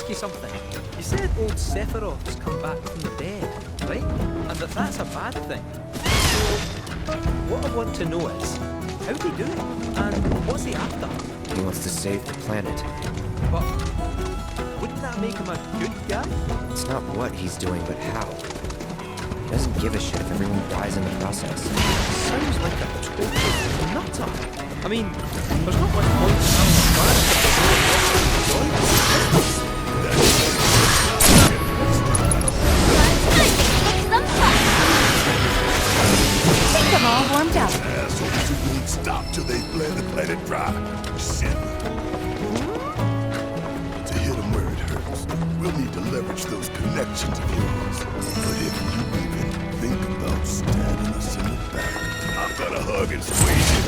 ask you something. You said old Sephiroth's come back from the dead, right? And that's a bad thing. So, what I want to know is, how'd he do it? And what's he after? He wants to save the planet. But wouldn't that make him a good guy? It's not what he's doing, but how. He doesn't give a shit if everyone dies in the process. Sounds like a total nutter. I mean, there's not much point in having a planet if there's no option to enjoy it. Think I'm all warmed up. Assholes who won't stop till they bled the planet dry. Shit. To hit them where it hurts, we'll need to leverage those connections of yours. But if you even think about stabbing us in the back, I'm gonna hug and squeeze you.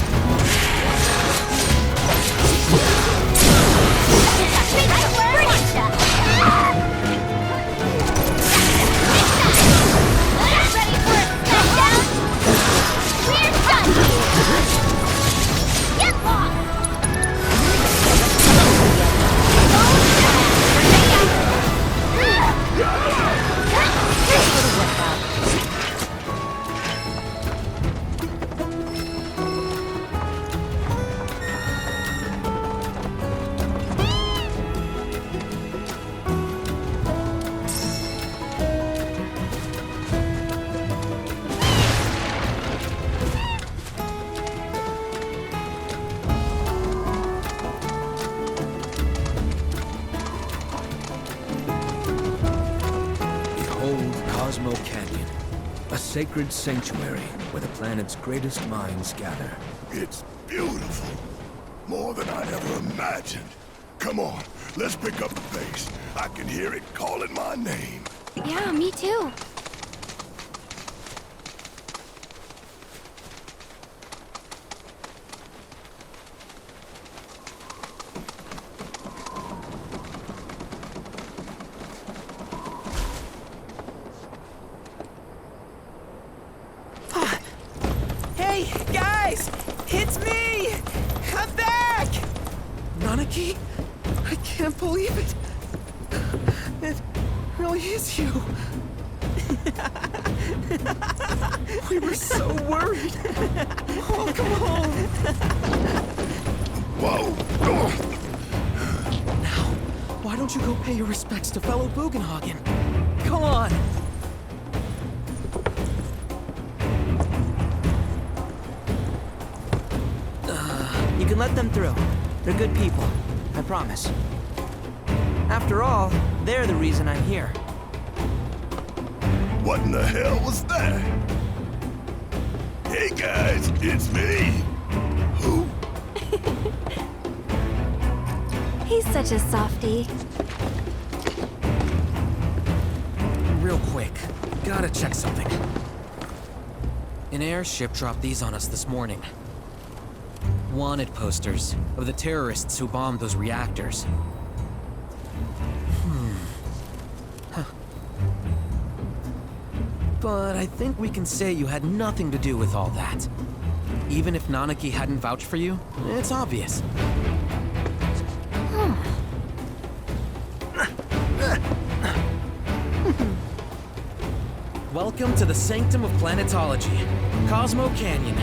Sacred sanctuary where the planet's greatest minds gather. It's beautiful. More than I ever imagined. Come on, let's pick up the pace. I can hear it calling my name. Yeah, me too. It's me! I'm back! Nanaki? I can't believe it! It really is you! We were so worried! Welcome home! Whoa! Now, why don't you go pay your respects to fellow Bugenhagen? Come on! You can let them through. They're good people. I promise. After all, they're the reason I'm here. What in the hell was that? Hey guys, it's me! Who? He's such a softie. Real quick, gotta check something. An airship dropped these on us this morning. Wanted posters of the terrorists who bombed those reactors. Huh. But I think we can say you had nothing to do with all that. Even if Nanaki hadn't vouched for you, it's obvious. Welcome to the Sanctum of Planetology, Cosmo Canyon.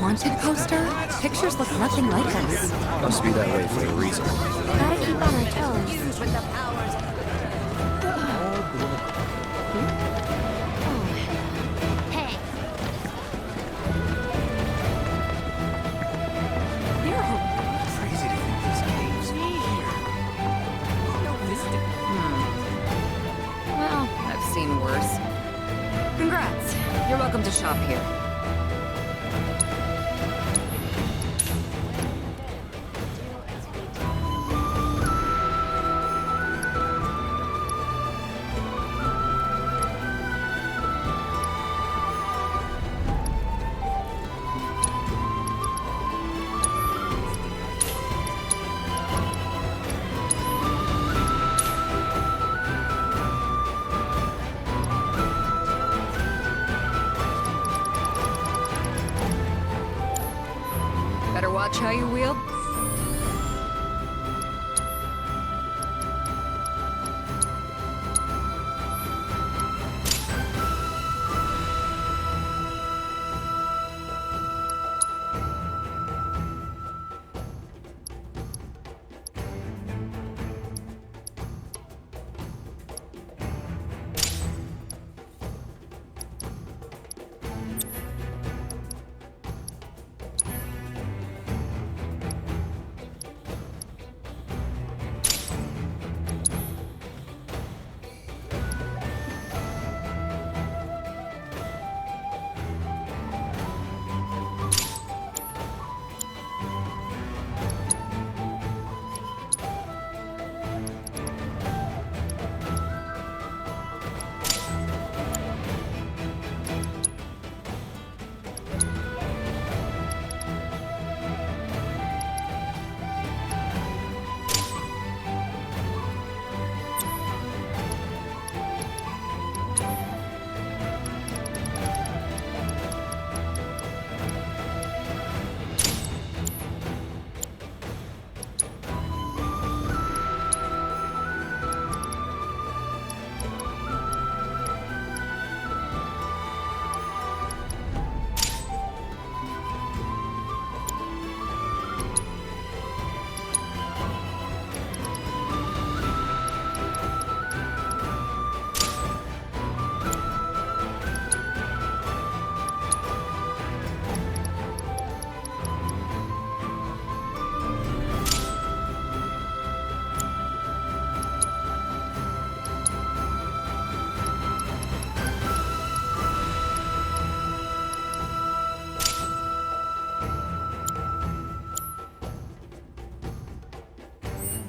Wanted poster? Pictures look nothing like us. Must be that way for a reason. Gotta keep on our toes. Hey. You're Crazy to think these caves here. Well, I've seen worse. Congrats. You're welcome to shop here. watch how you wield?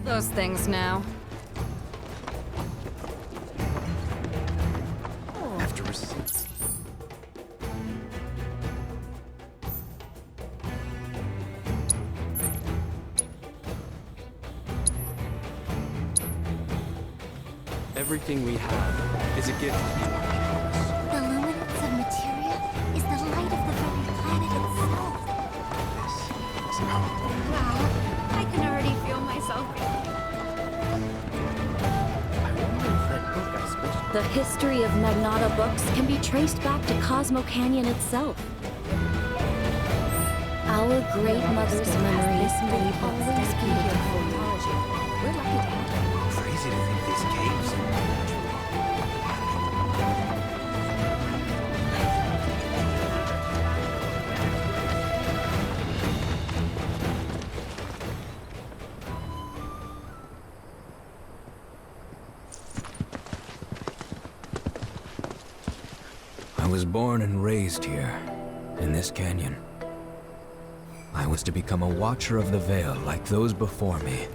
Those things now. After receipts. Everything we have is a gift to you. The luminance of materia is the light of the very planet itself. Wow, I can already feel myself. The history of Magnata books can be traced back to Cosmo Canyon itself. Our great mother's memories will always be here for you. We're lucky to have her. Crazy to think these caves. I was born and raised here, in this canyon. I was to become a watcher of the Vale like those before me,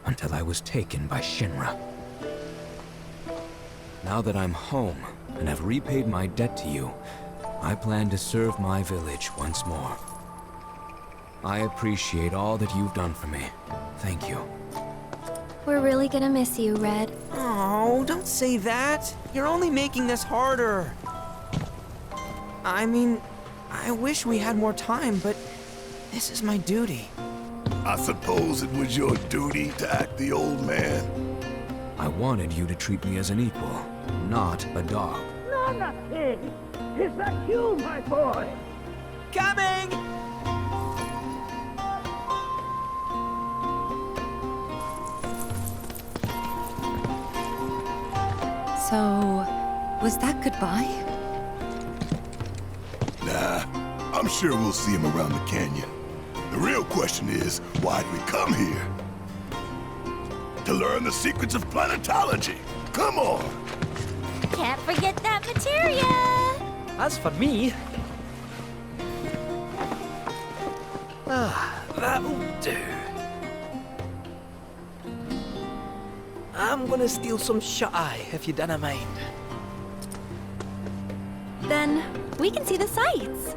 until I was taken by Shinra. Now that I'm home and have repaid my debt to you, I plan to serve my village once more. I appreciate all that you've done for me. Thank you. We're really gonna miss you, Red. Oh, don't say that. You're only making this harder. I mean, I wish we had more time, but this is my duty. I suppose it was your duty to act the old man. I wanted you to treat me as an equal, not a dog. No, not pig. Is that you, my boy? Coming! So, was that goodbye? Nah, I'm sure we'll see him around the canyon. The real question is, why'd we come here? To learn the secrets of planetology. Come on! Can't forget that materia! As for me... that'll do. I'm gonna steal some shut-eye, if you don't mind. Then we can see the sights.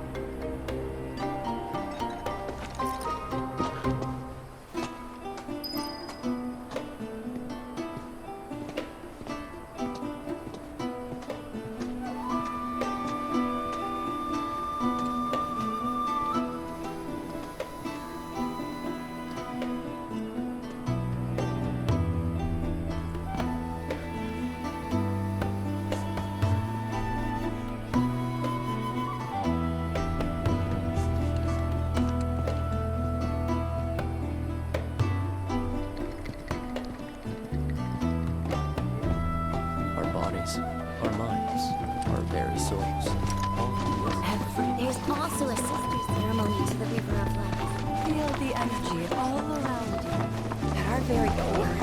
There's also a sister ceremony to the River of Life. Feel the energy all around you. At our very core.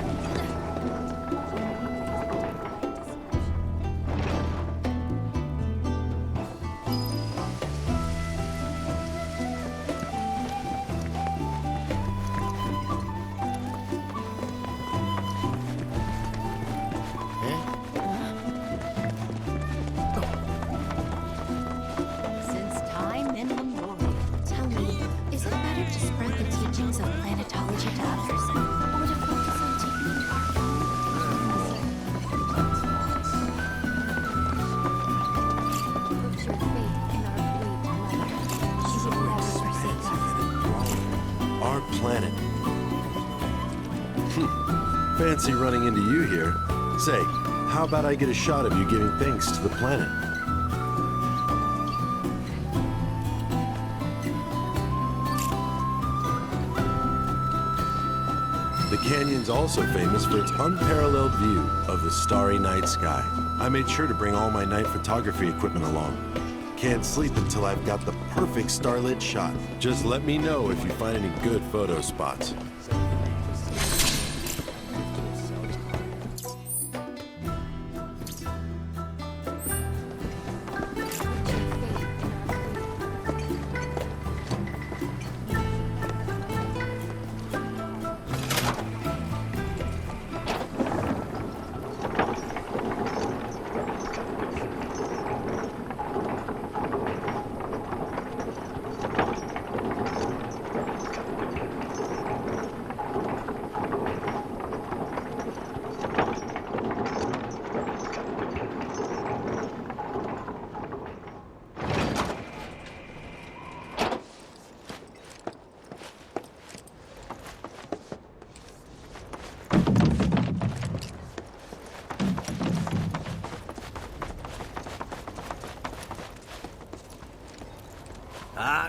Since time immemorial. Tell me, is it better to spread the teachings of planetology to others, or to focus on taking it to our Put your faith in our great mother. She will never forsake us. Our planet. Fancy running into you here. Say, how about I get a shot of you giving thanks to the planet? The canyon's also famous for its unparalleled view of the starry night sky. I made sure to bring all my night photography equipment along. Can't sleep until I've got the perfect starlit shot. Just let me know if you find any good photo spots.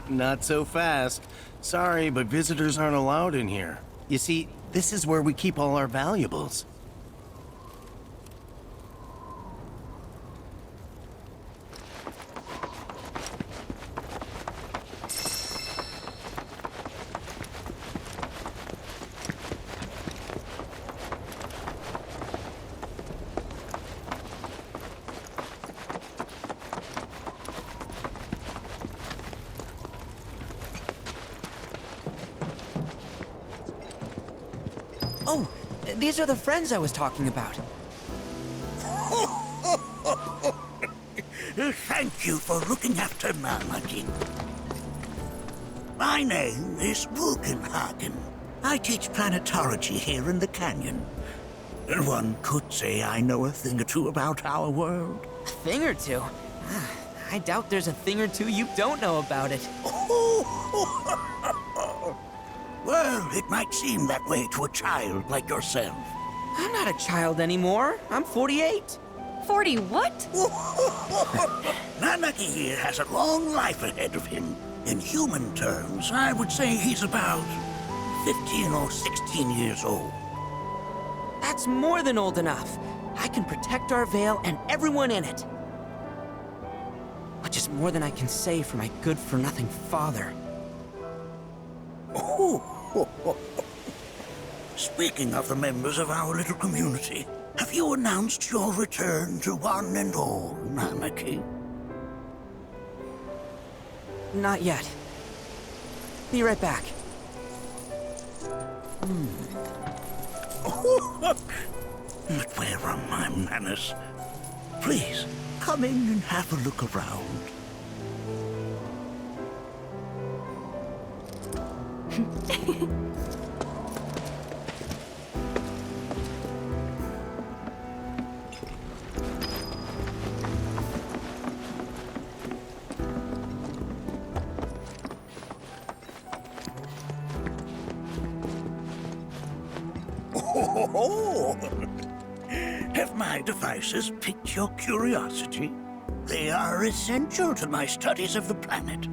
Not so fast. Sorry, but visitors aren't allowed in here. You see, this is where we keep all our valuables. Oh, these are the friends I was talking about. Thank you for looking after Mama King. My name is Wogenhagen. I teach planetology here in the canyon. One could say I know a thing or two about our world. A thing or two? I doubt there's a thing or two you don't know about it. Well, it might seem that way to a child like yourself. I'm not a child anymore. I'm 48. 40 what? Nanaki here has a long life ahead of him. In human terms, I would say he's about 15 or 16 years old. That's more than old enough. I can protect our Vale and everyone in it. Which is more than I can say for my good-for-nothing father. Speaking of the members of our little community, have you announced your return to one and all, Nanaki? Not yet. Be right back. But where are my manners? Please, come in and have a look around. Have my devices piqued your curiosity? They are essential to my studies of the planet.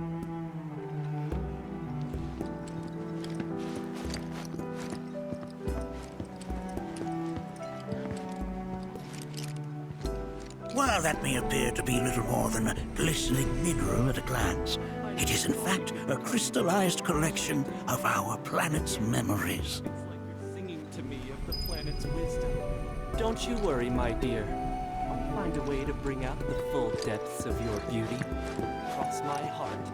While While that may appear to be little more than a glistening mineral at a glance, it is in fact a crystallized collection of our planet's memories. Singing to me of the planet's wisdom. Don't you worry, my dear. I'll find a way to bring out the full depths of your beauty. Cross my heart.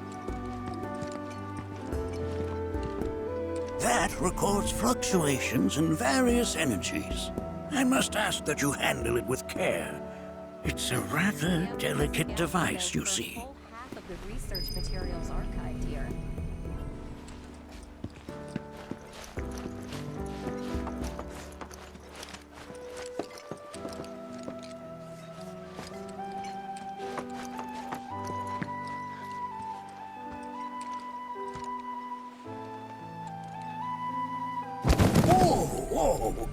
That records fluctuations in various energies. I must ask that you handle it with care. It's a rather delicate device, you see. Whole half of the research materials archived here. Whoa!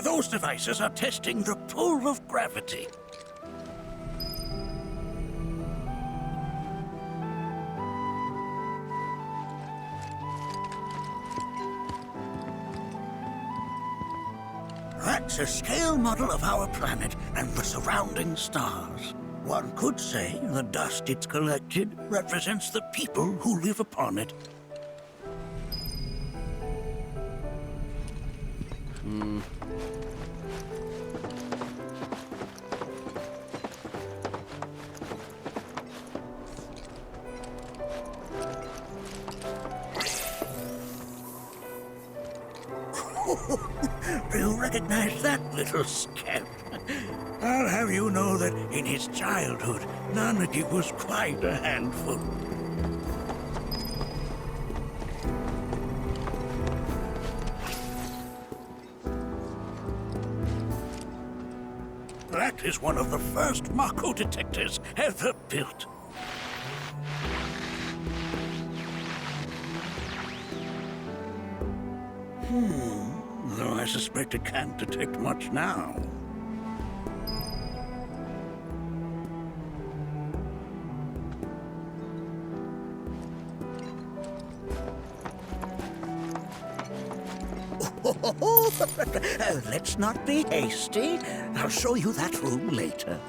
Those devices are testing the pull of gravity. That's a scale model of our planet and the surrounding stars. One could say the dust it's collected represents the people who live upon it. Do you recognize that little scamp? I'll have you know that in his childhood, Nanaki was quite a handful. That is one of the first Mako detectors ever built. Though I suspect it can't detect much now. Let's not be hasty. I'll show you that room later.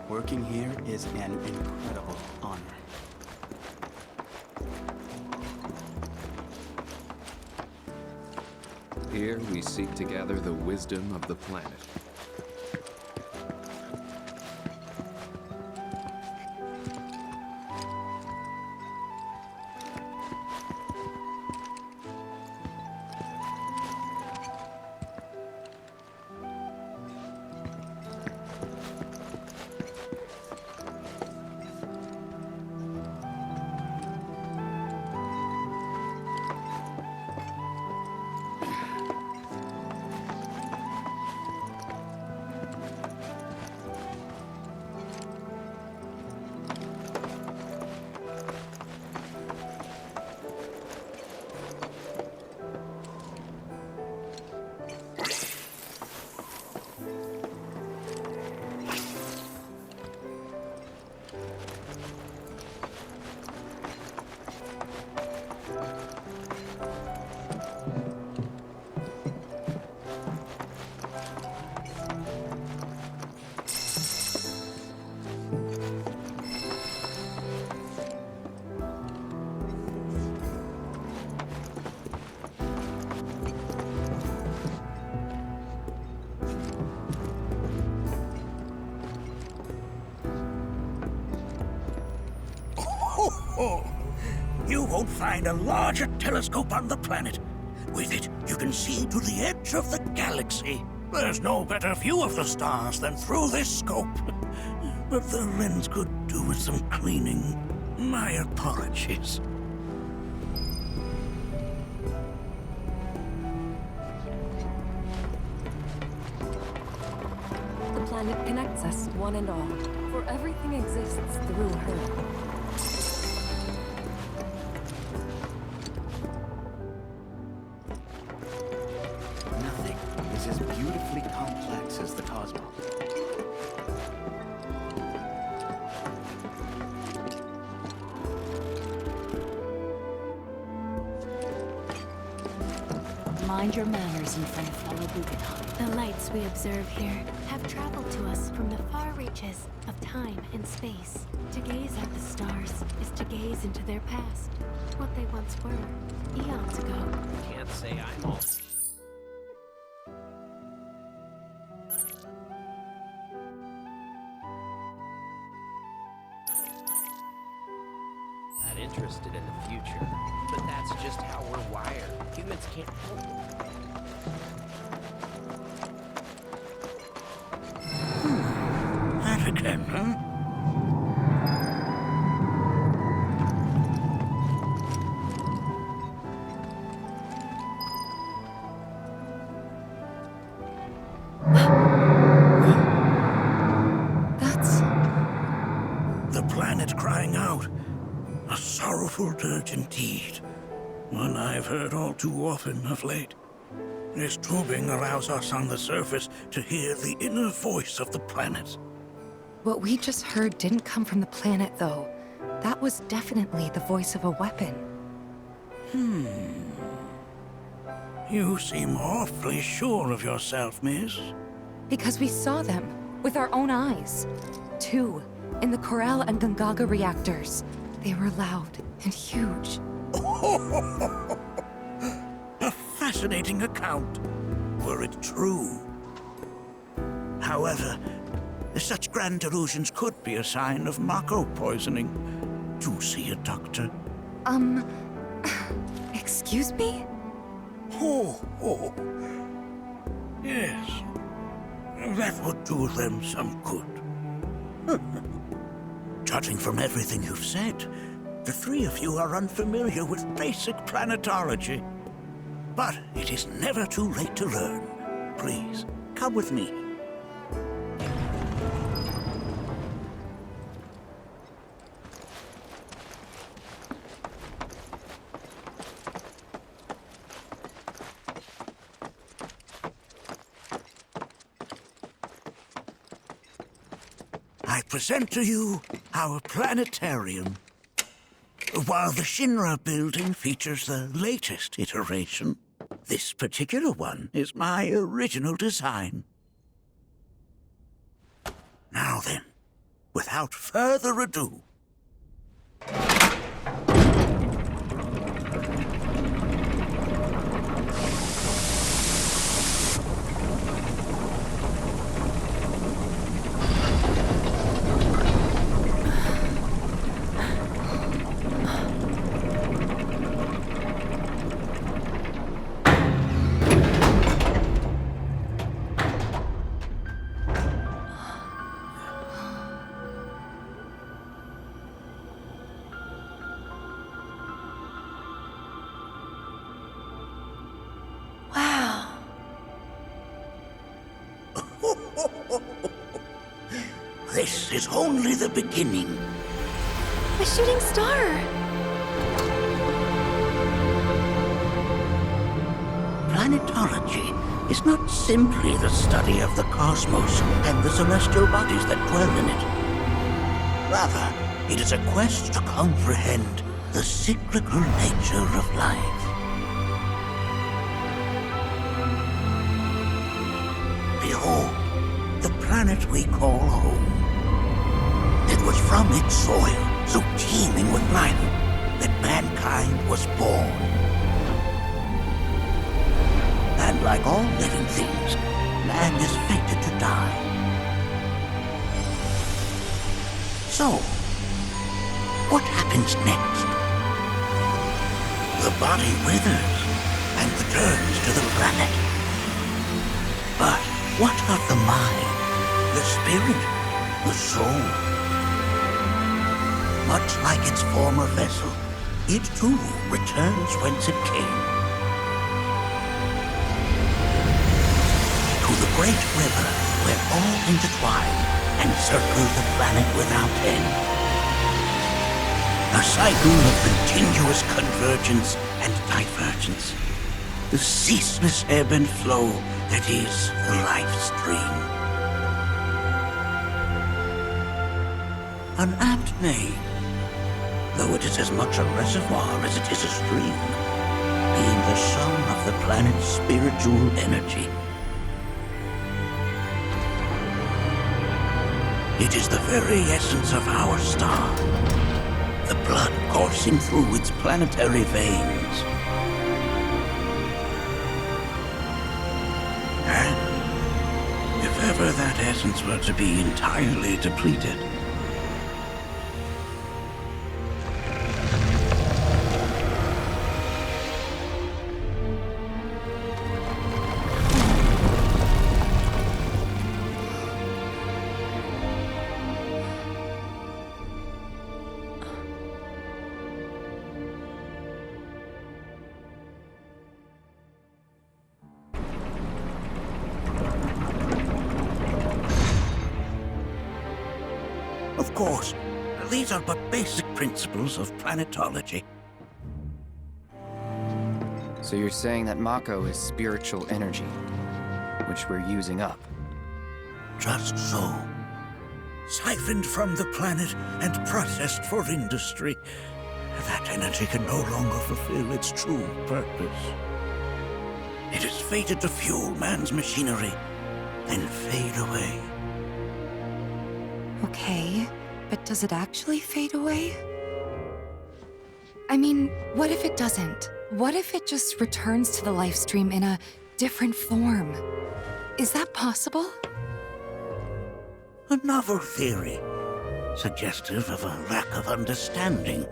Working here is an incredible honor. Here we seek to gather the wisdom of the planet. You won't find a larger telescope on the planet. With it, you can see to the edge of the galaxy. There's no better view of the stars than through this scope. But the lens could do with some cleaning. My apologies. The planet connects us, one and all, for everything exists through her. as beautifully complex as the cosmos. Mind your manners in front of fellow Guggenheim. The lights we observe here have traveled to us from the far reaches of time and space. To gaze at the stars is to gaze into their past, what they once were, eons ago. Can't say I'm all... that interested in the future, but that's just how we're wired. Humans can't help it. That again, huh? That's... The planet crying out. A sorrowful dirge indeed. One I've heard all too often of late. This tubing allows us on the surface to hear the inner voice of the planet. What we just heard didn't come from the planet, though. That was definitely the voice of a weapon. You seem awfully sure of yourself, miss. Because we saw them, with our own eyes. 2, in the Corel and Gongaga reactors. They were loud and huge. A fascinating account, were it true. However, such grand delusions could be a sign of Mako poisoning. Do see a doctor. Excuse me? Oh. Yes. That would do them some good. Judging from everything you've said, the three of you are unfamiliar with basic planetology. But it is never too late to learn. Please, come with me. I present to you our planetarium. While the Shinra building features the latest iteration, this particular one is my original design. Now then, without further ado, this is only the beginning. A shooting star! Planetology is not simply the study of the cosmos and the celestial bodies that dwell in it. Rather, it is a quest to comprehend the cyclical nature of life. Behold, the planet we call home. It was from its soil, so teeming with life, that mankind was born. And like all living things, man is fated to die. So, what happens next? The body withers and returns to the planet. But what of the mind, the spirit, the soul? Much like its former vessel, it too returns whence it came. To the great river where all intertwine and circle the planet without end. A cycle of continuous convergence and divergence. The ceaseless ebb and flow It is the life stream. An apt name, though it is as much a reservoir as it is a stream, being the sum of the planet's spiritual energy. It is the very essence of our star, the blood coursing through its planetary veins. And if ever that essence were to be entirely depleted, of course, these are but basic principles of planetology. So you're saying that Mako is spiritual energy, which we're using up? Just so. Siphoned from the planet and processed for industry, that energy can no longer fulfill its true purpose. It is fated to fuel man's machinery, then fade away. Okay, but does it actually fade away? I mean, what if it doesn't? What if it just returns to the life stream in a different form? Is that possible? A novel theory, suggestive of a lack of understanding.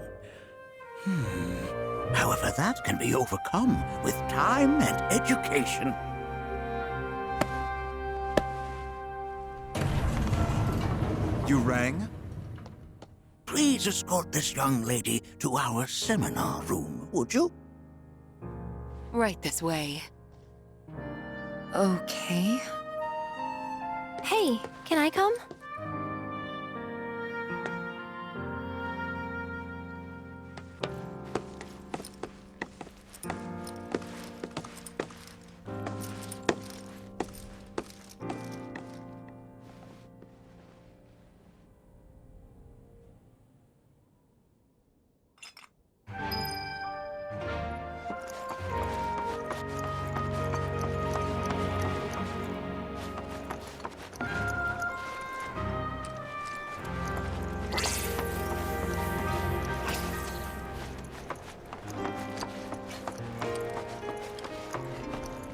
However, that can be overcome with time and education. You rang? Please escort this young lady to our seminar room, would you? Right this way. Okay. Hey, can I come?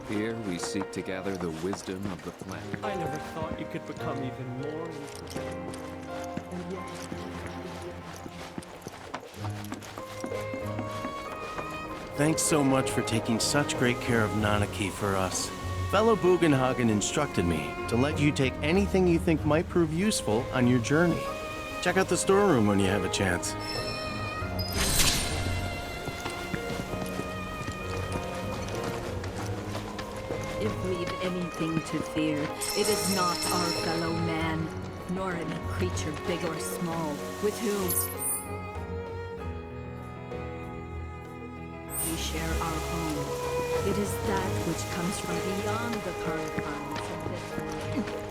Here we seek to gather the wisdom of the planet. I never thought you could become even more intelligent. And yet... Thanks so much for taking such great care of Nanaki for us. Fellow Bugenhagen instructed me to let you take anything you think might prove useful on your journey. Check out the storeroom when you have a chance. If we've anything to fear, it is not our fellow man, nor any creature big or small, with whom we share our home. It is that which comes from beyond the confines of this world.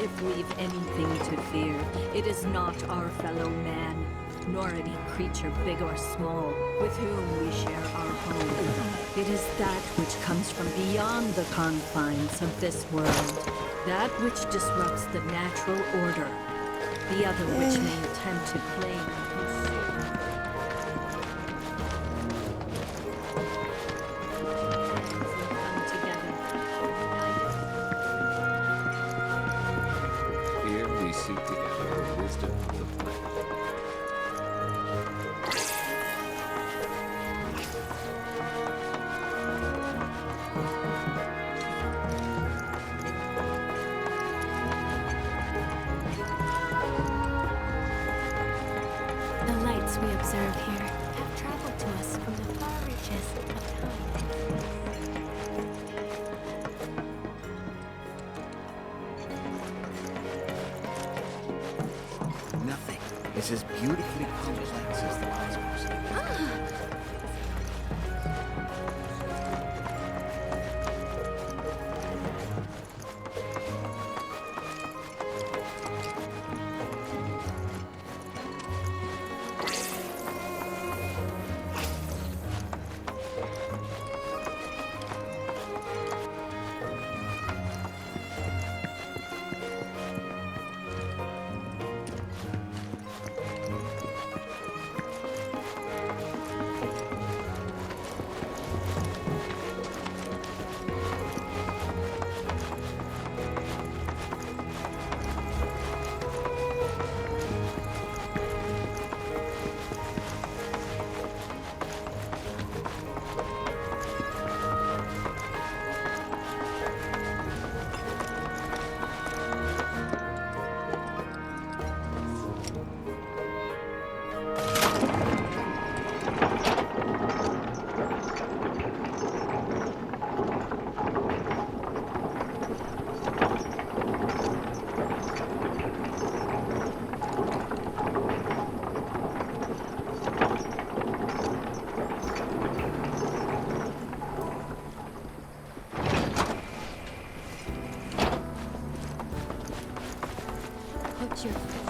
If we've anything to fear, it is not our fellow man, nor any creature big or small, with whom we share our home. It is that which comes from beyond the confines of this world. That which disrupts the natural order. The other which may attempt to claim and consume. Come together, united. Here we seek together the wisdom of the planet. The lights we observe here have traveled to us from the far reaches of time. Nothing is as beautifully complex as the cosmos.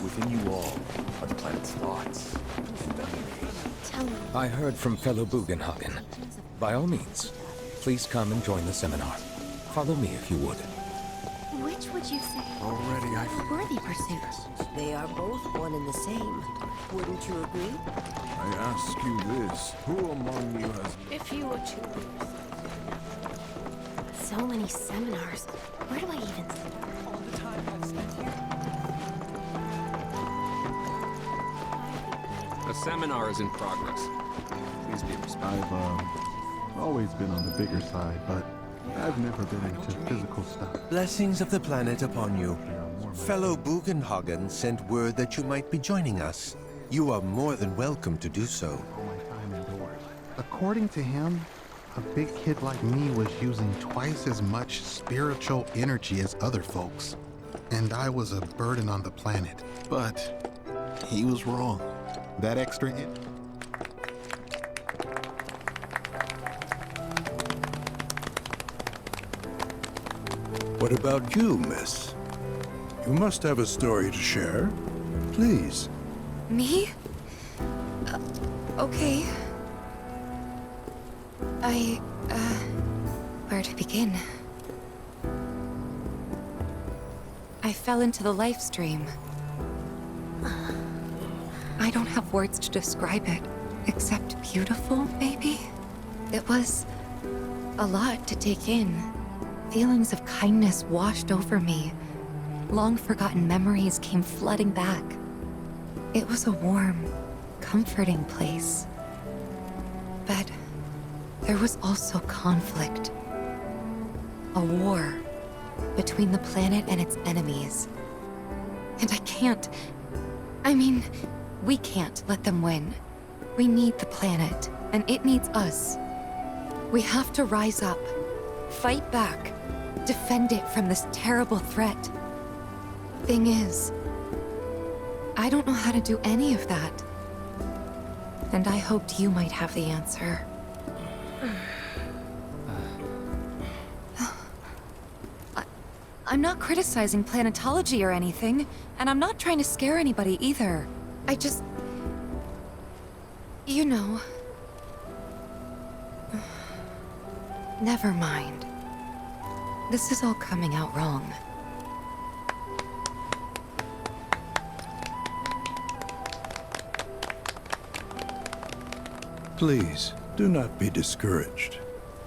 Within you all are the planet's thoughts. Tell me. I heard from fellow Bugenhagen. By all means, please come and join the seminar. Follow me if you would. Which would you say? Already I A worthy pursuit. They are both one and the same. Wouldn't you agree? I ask you this. Who among you has... If you were to... So many seminars. Where do I even start? All the time I've spent here. A seminar is in progress. Please be respectful. I've always been on the bigger side, but I've never been into physical stuff. Blessings of the planet upon you. Fellow Bugenhagen sent word that you might be joining us. You are more than welcome to do so. According to him, a big kid like me was using twice as much spiritual energy as other folks. And I was a burden on the planet. But he was wrong. That extra What about you, miss? You must have a story to share. Please. Me? Okay. Where to begin? I fell into the life stream. I don't have words to describe it, except beautiful, maybe? It was a lot to take in. Feelings of kindness washed over me. Long-forgotten memories came flooding back. It was a warm, comforting place. But there was also conflict. A war between the planet and its enemies. And we can't let them win. We need the planet, and it needs us. We have to rise up, fight back, defend it from this terrible threat. Thing is, I don't know how to do any of that. And I hoped you might have the answer. I'm not criticizing planetology or anything, and I'm not trying to scare anybody either. I just... You know... Never mind. This is all coming out wrong. Please, do not be discouraged.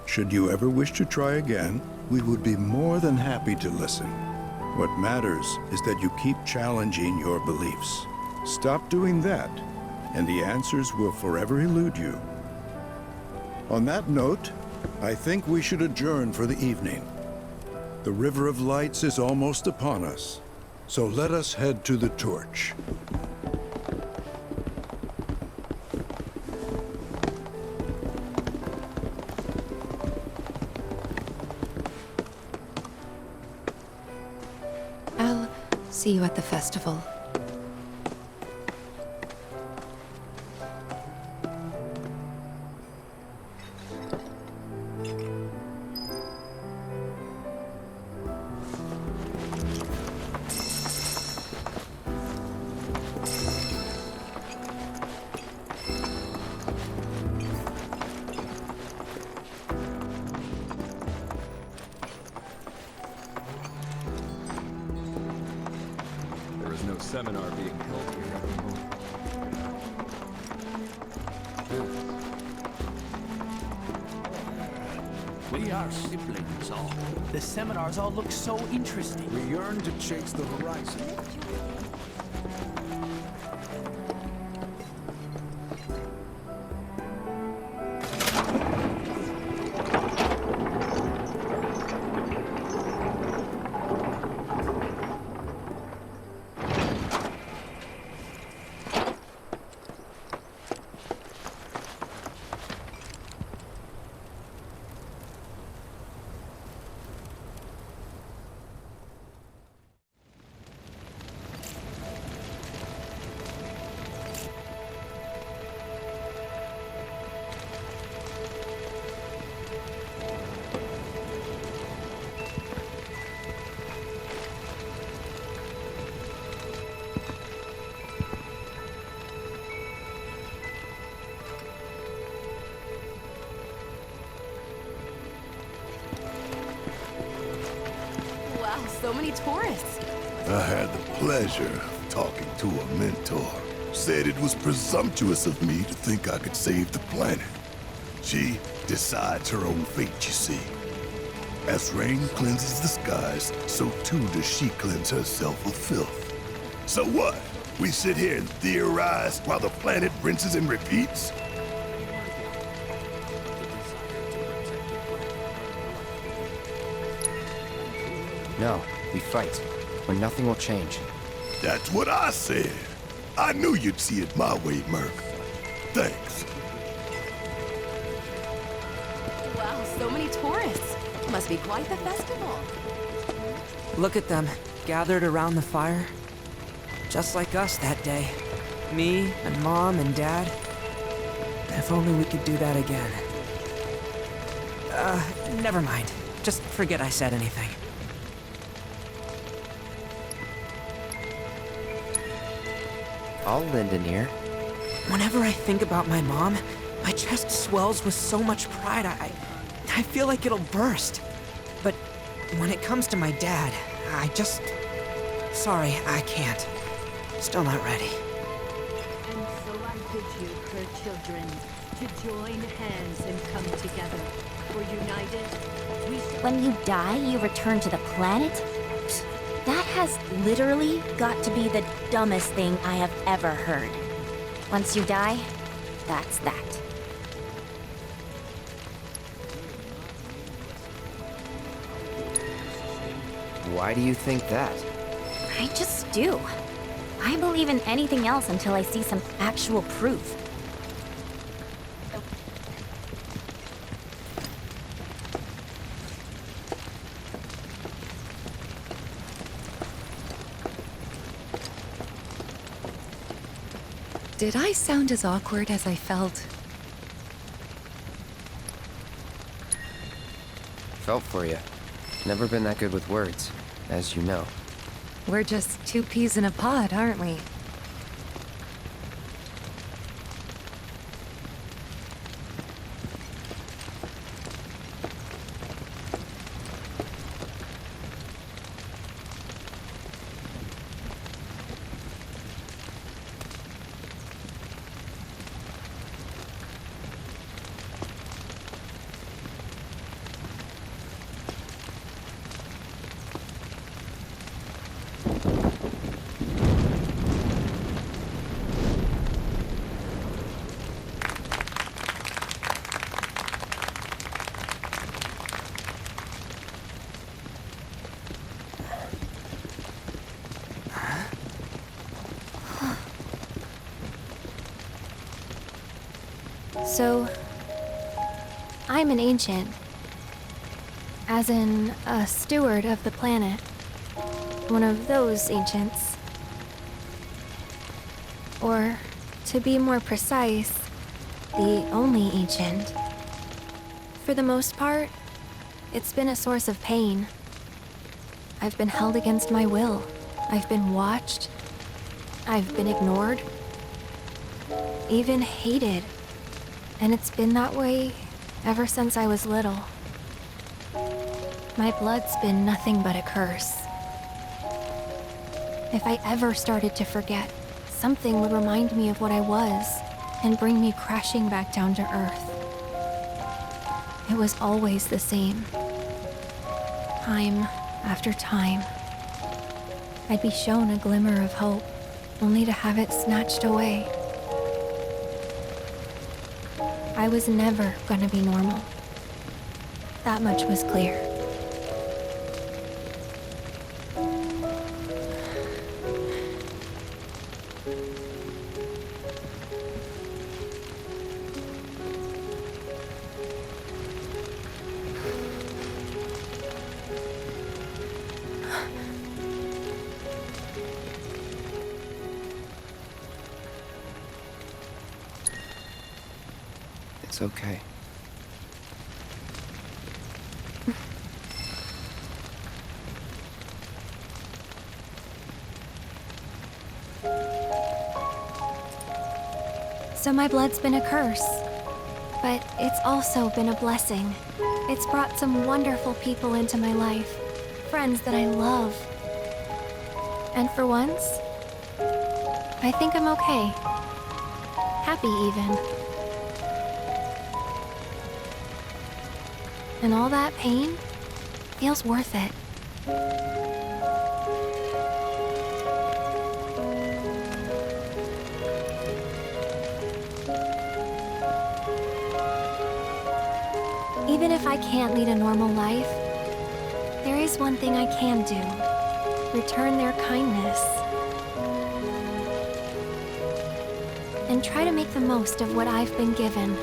Should you ever wish to try again, we would be more than happy to listen. What matters is that you keep challenging your beliefs. Stop doing that, and the answers will forever elude you. On that note, I think we should adjourn for the evening. The River of Lights is almost upon us, so let us head to the torch. I'll see you at the festival. There is no seminar being held here at the moment. We are siblings all. The seminars all look so interesting. We yearn to chase the horizon. Wow, so many tourists. I had the pleasure of talking to a mentor. Said it was presumptuous of me to think I could save the planet. She decides her own fate, you see. As rain cleanses the skies, so too does she cleanse herself of filth. So what? We sit here and theorize while the planet rinses and repeats? No, we fight, or nothing will change. That's what I said. I knew you'd see it my way, Merc. Thanks. Wow, so many tourists. Must be quite the festival. Look at them, gathered around the fire. Just like us that day. Me and Mom and Dad. If only we could do that again. Never mind. Just forget I said anything. I'll lend an ear. Whenever I think about my mom, my chest swells with so much pride, I feel like it'll burst. But when it comes to my dad, I just... Sorry, I can't. Still not ready. And so I bid you, her children, to join hands and come together. For united, we shall... When you die, you return to the planet? That has literally got to be the dumbest thing I have ever heard. Once you die, that's that. Why do you think that? I just do. I believe in anything else until I see some actual proof. Did I sound as awkward as I felt? Felt for you. Never been that good with words. as you know. We're just two peas in a pod, aren't we? So, I'm an ancient. As in, a steward of the planet. One of those ancients. Or, to be more precise, the only ancient. For the most part, it's been a source of pain. I've been held against my will. I've been watched. I've been ignored. Even hated. And it's been that way ever since I was little. My blood's been nothing but a curse. If I ever started to forget, something would remind me of what I was and bring me crashing back down to earth. It was always the same. Time after time. I'd be shown a glimmer of hope, only to have it snatched away. I was never gonna be normal. That much was clear. It's okay. So my blood's been a curse, but it's also been a blessing. It's brought some wonderful people into my life, friends that I love. And for once, I think I'm okay. Happy even. And all that pain feels worth it. Even if I can't lead a normal life, there is one thing I can do. Return their kindness. And try to make the most of what I've been given.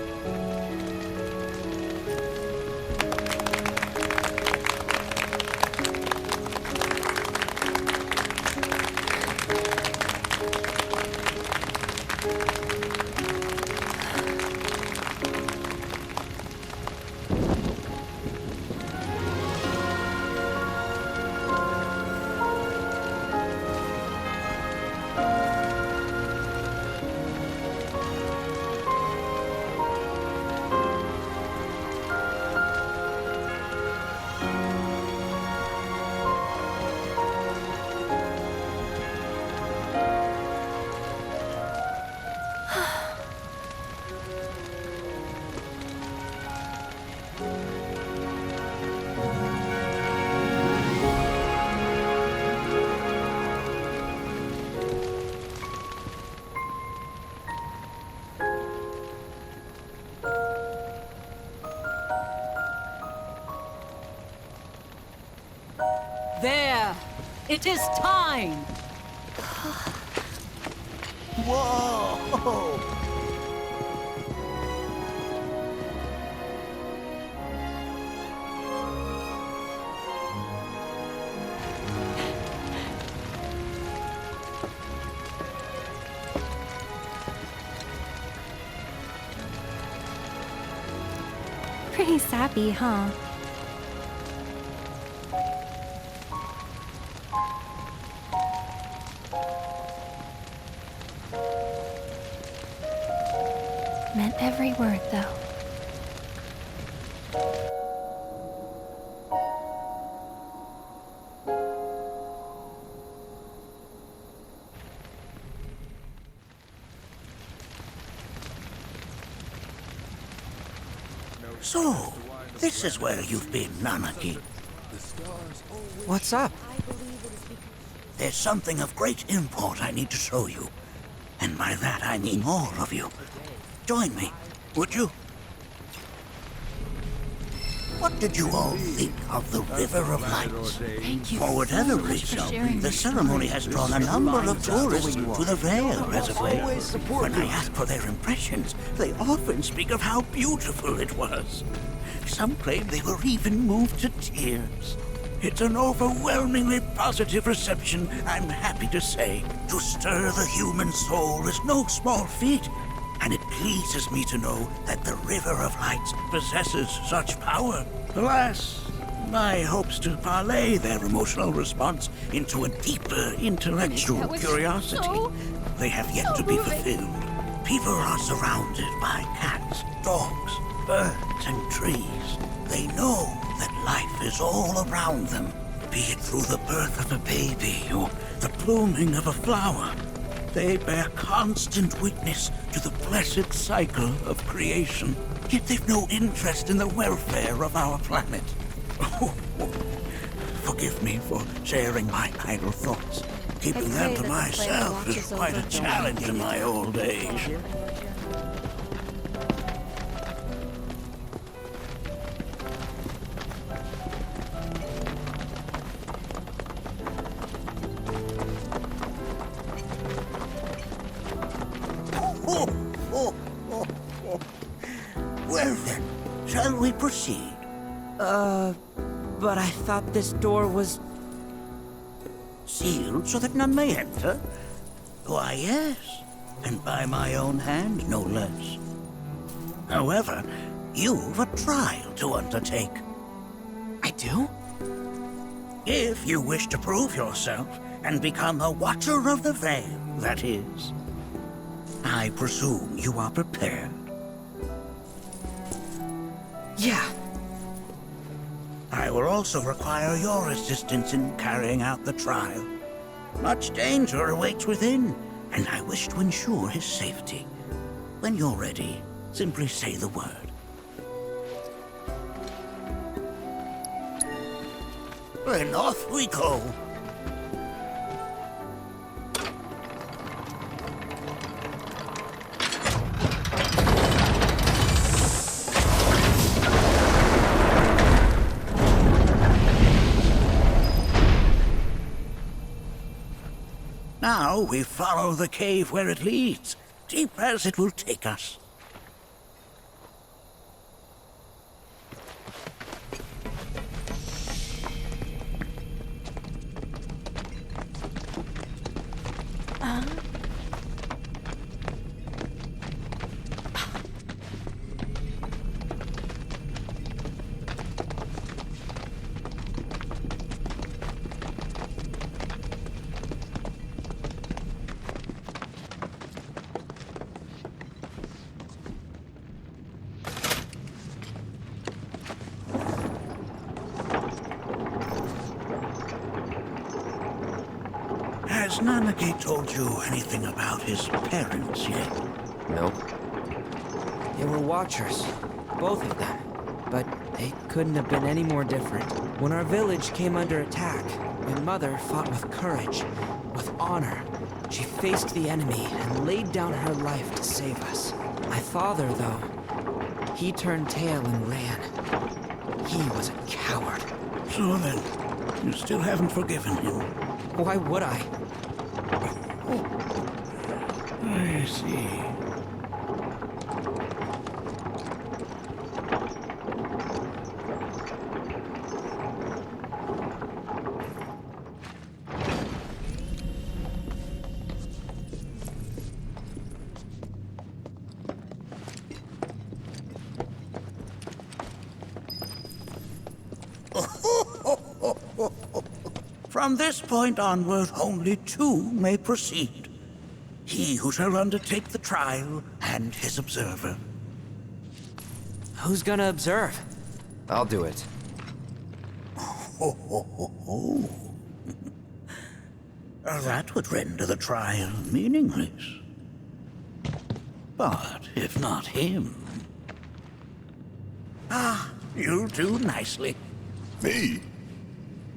There! It is time! Whoa! Pretty sappy, huh? Meant every word, though. So, this is where you've been, Nanaki. What's up? There's something of great import I need to show you. And by that I mean all of you. Join me, would you? What did you all think of the River of Lights? Thank you For whatever so much for reason, sharing the this ceremony has drawn a number of tourists to the Vale Reservoir. When I ask for their impressions, they often speak of how beautiful it was. Some claim they were even moved to tears. It's an overwhelmingly positive reception, I'm happy to say. To stir the human soul is no small feat, and it pleases me to know that the River of Lights possesses such power. Alas, my hopes to parlay their emotional response into a deeper intellectual curiosity, they have yet to be fulfilled. People are surrounded by cats, dogs, birds, and trees. They know that life is all around them, be it through the birth of a baby or the blooming of a flower. They bear constant witness to the blessed cycle of creation, yet they've no interest in the welfare of our planet. Forgive me for sharing my idle thoughts. Keeping them to myself is quite a challenge in my old age. Well then, shall we proceed? But I thought this door was... Sealed so that none may enter? Why, yes, and by my own hand, no less. However, you've a trial to undertake. I do? If you wish to prove yourself and become a Watcher of the Vale, that is. I presume you are prepared. Yeah. I will also require your assistance in carrying out the trial. Much danger awaits within, and I wish to ensure his safety. When you're ready, simply say the word. Then off we go. Now we follow the cave where it leads, deep as it will take us. Has Nanaki told you anything about his parents yet? Nope. They were Watchers, both of them. But they couldn't have been any more different. When our village came under attack, my mother fought with courage, with honor. She faced the enemy and laid down her life to save us. My father, though, he turned tail and ran. He was a coward. So then, you still haven't forgiven him? Why would I? I see. From this point onward, only two may proceed. He who shall undertake the trial, and his observer. Who's gonna observe? I'll do it. Ho, ho, ho, ho. That would render the trial meaningless. But if not him... Ah, you'll do nicely. Me?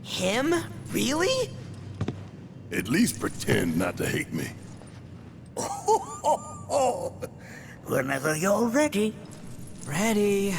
Him? Really? At least pretend not to hate me. Whenever you're ready. Ready.